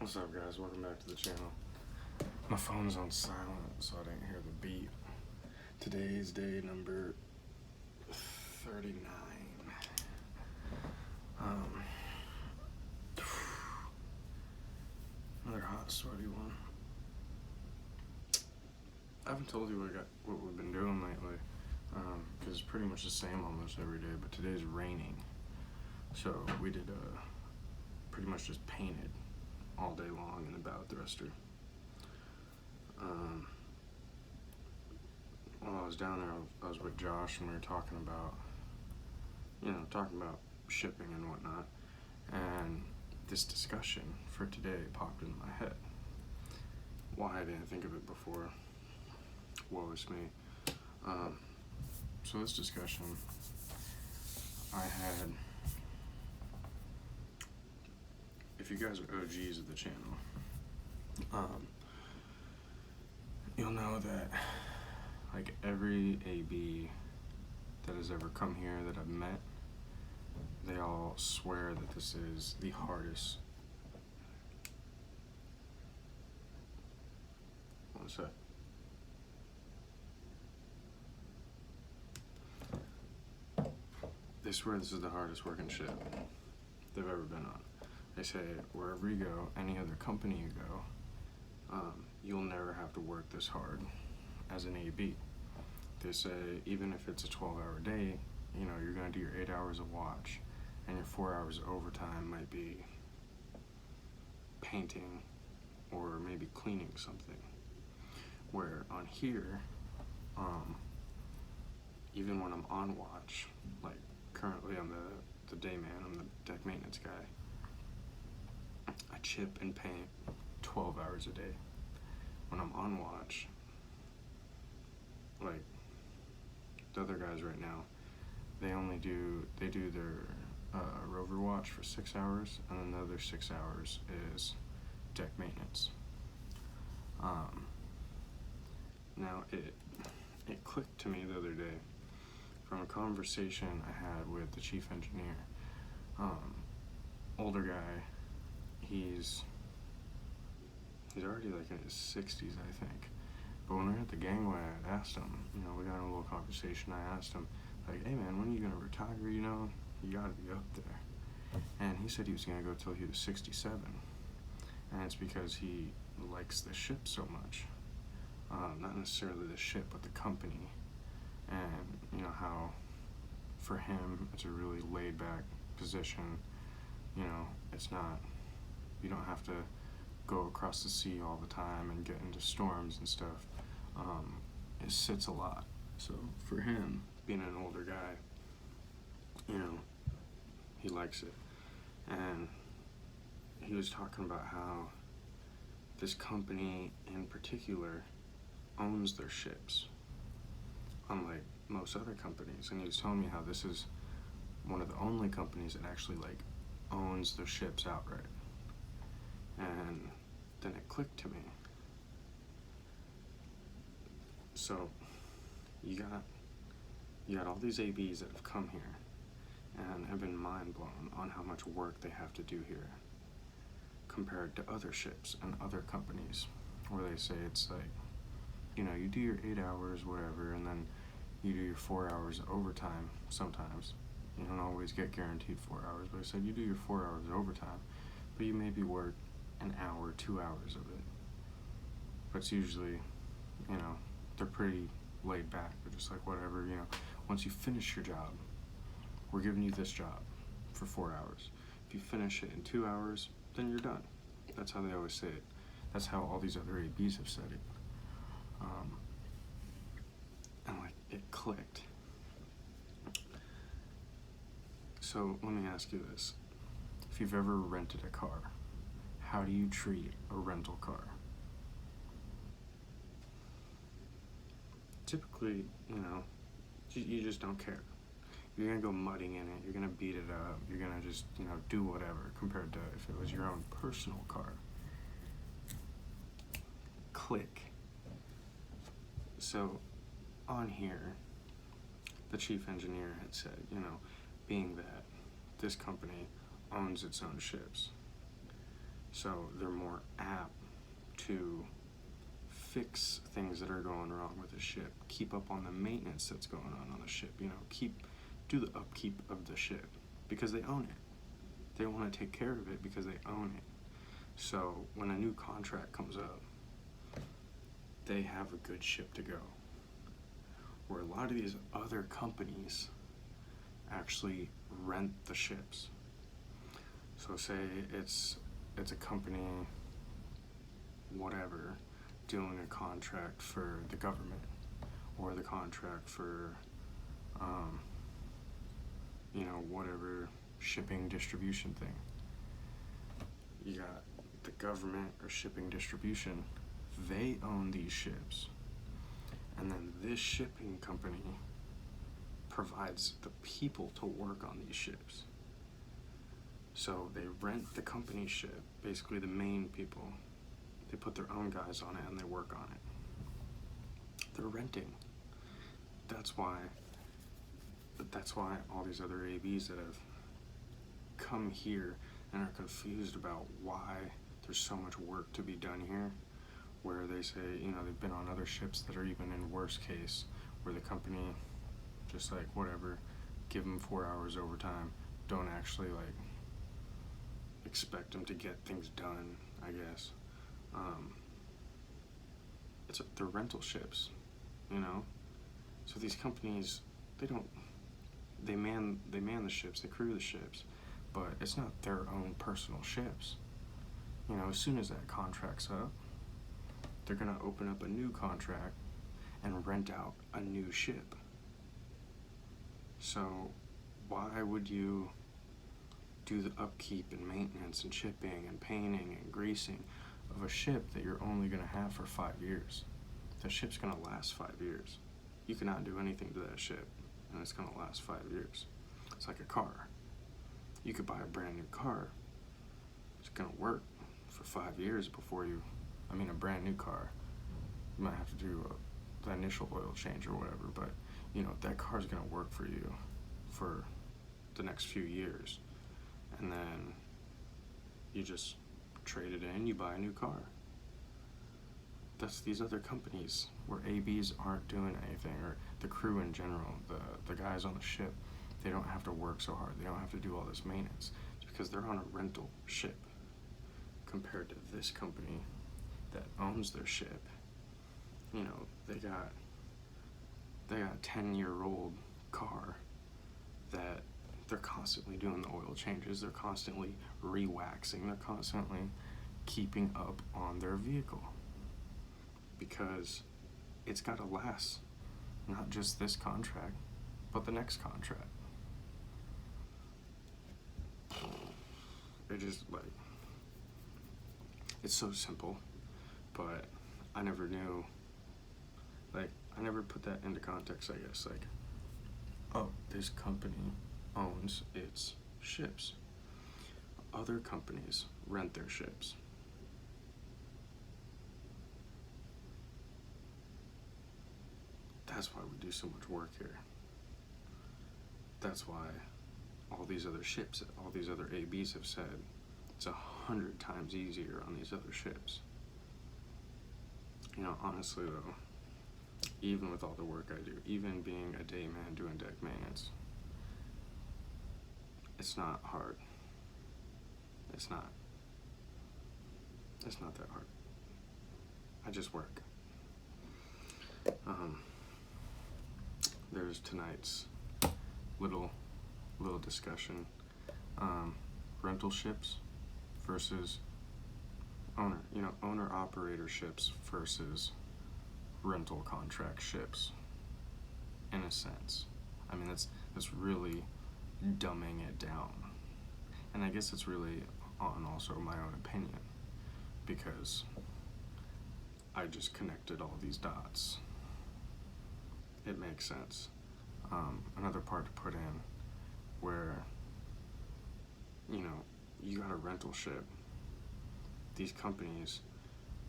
What's up, guys? Welcome back to the channel. My phone's on silent, so I didn't hear the beep. Today's day number 39. Another hot, sweaty one. I haven't told you what we've been doing lately, because it's pretty much the same almost every day, but today's raining. So we did pretty much just painted all day long and about the rest of while I was down there, I was with Josh, and we were talking about shipping and whatnot, and this discussion for today popped into my head. Why I didn't think of it before, woe is me. So this discussion I had, if you guys are OGs of the channel, you'll know that like every AB that has ever come here that I've met, they all swear that this is the hardest. What's that? They swear this is the hardest working ship they've ever been on. They say wherever you go, any other company you go, you'll never have to work this hard as an AB. They say even if it's a 12-hour day, you're gonna do your 8 hours of watch, and your 4 hours of overtime might be painting or maybe cleaning something. Where on here, even when I'm on watch, like currently I'm the day man, I'm the deck maintenance guy, I chip and paint 12 hours a day. When I'm on watch, like the other guys right now, they do their rover watch for 6 hours, and then the other 6 hours is deck maintenance. Now it clicked to me the other day from a conversation I had with the chief engineer. Older guy, he's already like in his 60s, I think. But when we were at the gangway, I asked him, we got in a little conversation. I asked him, like, hey man, when are you gonna retire? You gotta be up there. And he said he was gonna go till he was 67. And it's because he likes the ship so much. Not necessarily the ship, but the company. And how for him it's a really laid back position. It's not, you don't have to go across the sea all the time and get into storms and stuff. It sits a lot. So for him, being an older guy, he likes it. And he was talking about how this company in particular owns their ships, unlike most other companies. And he was telling me how this is one of the only companies that actually like owns their ships outright. And then it clicked to me. So you got all these ABs that have come here and have been mind blown on how much work they have to do here compared to other ships and other companies, where they say it's like, you do your 8 hours, whatever, and then you do your 4 hours overtime sometimes. You don't always get guaranteed 4 hours, but I said you do your 4 hours overtime, but you maybe work an hour, 2 hours of it. But it's usually, they're pretty laid back. They're just like, whatever, once you finish your job, we're giving you this job for 4 hours. If you finish it in 2 hours, then you're done. That's how they always say it. That's how all these other ABs have said it. And like, it clicked. So let me ask you this. If you've ever rented a car, how do you treat a rental car? Typically, you just don't care. You're gonna go mudding in it, you're gonna beat it up, you're gonna just, do whatever, compared to if it was your own personal car. Click. So on here, the chief engineer had said, being that this company owns its own ships, So they're more apt to fix things that are going wrong with the ship, keep up on the maintenance that's going on the ship, do the upkeep of the ship because they own it. They want to take care of it because they own it. So when a new contract comes up, they have a good ship to go. Where a lot of these other companies actually rent the ships. So say it's a company, whatever, doing a contract for the government or the contract for, whatever shipping distribution thing. You got the government or shipping distribution, they own these ships. And then this shipping company provides the people to work on these ships. So they rent the company ship, basically the main people. They put their own guys on it and they work on it. They're renting. That's why all these other ABs that have come here and are confused about why there's so much work to be done here, where they say, they've been on other ships that are even in worse case, where the company just whatever, give them 4 hours overtime, don't actually expect them to get things done, I guess. They're rental ships, so these companies, they man the ships, they crew the ships, but it's not their own personal ships. As soon as that contract's up, they're gonna open up a new contract and rent out a new ship. So why would you do the upkeep and maintenance and shipping and painting and greasing of a ship that you're only gonna have for 5 years? That ship's gonna last 5 years. You cannot do anything to that ship and it's gonna last 5 years. It's like a car. You could buy a brand new car. It's gonna work for 5 years before a brand new car. You might have to do the initial oil change or whatever, but that car's gonna work for you for the next few years. And then you just trade it in, you buy a new car. That's these other companies where ABs aren't doing anything, or the crew in general, the guys on the ship, they don't have to work so hard. They don't have to do all this maintenance. It's because they're on a rental ship compared to this company that owns their ship. They got a 10-year-old car that they're constantly doing the oil changes, they're constantly re-waxing, they're constantly keeping up on their vehicle because it's got to last not just this contract, but the next contract. It just it's so simple, but I never knew, I never put that into context, I guess, oh, this company owns its ships. Other companies rent their ships. That's why we do so much work here. That's why all these other ships, all these other ABs have said it's 100 times easier on these other ships. Honestly though, even with all the work I do, even being a day man doing deck maintenance, it's not hard. It's not that hard. I just work. There's tonight's little discussion. Rental ships versus owner operator ships versus rental contract ships, in a sense. That's really dumbing it down. And I guess it's really on also my own opinion, because I just connected all these dots. It makes sense. Another part to put in where, you got a rental ship. These companies,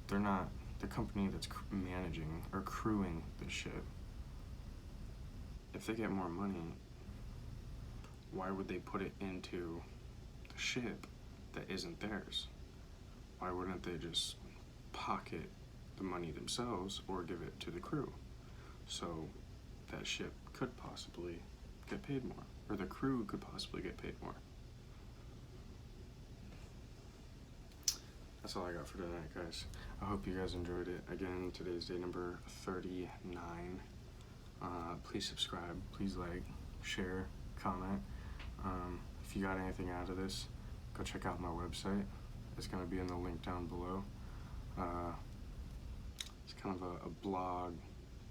they're not the company that's managing or crewing the ship. If they get more money, why would they put it into the ship that isn't theirs? why wouldn't they just pocket the money themselves or give it to the crew? So that ship could possibly get paid more, or the crew could possibly get paid more. That's all I got for tonight, guys. I hope you guys enjoyed it. Again, today's day number 39. Please subscribe, please like, share, comment. If you got anything out of this, go check out my website. It's going to be in the link down below. It's kind of a blog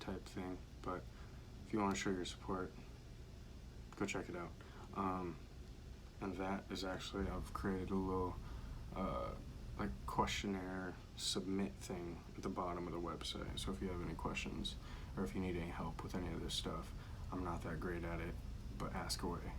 type thing, but if you want to show your support, go check it out. And that is actually, I've created a little like questionnaire submit thing at the bottom of the website. So if you have any questions or if you need any help with any of this stuff, I'm not that great at it, but ask away.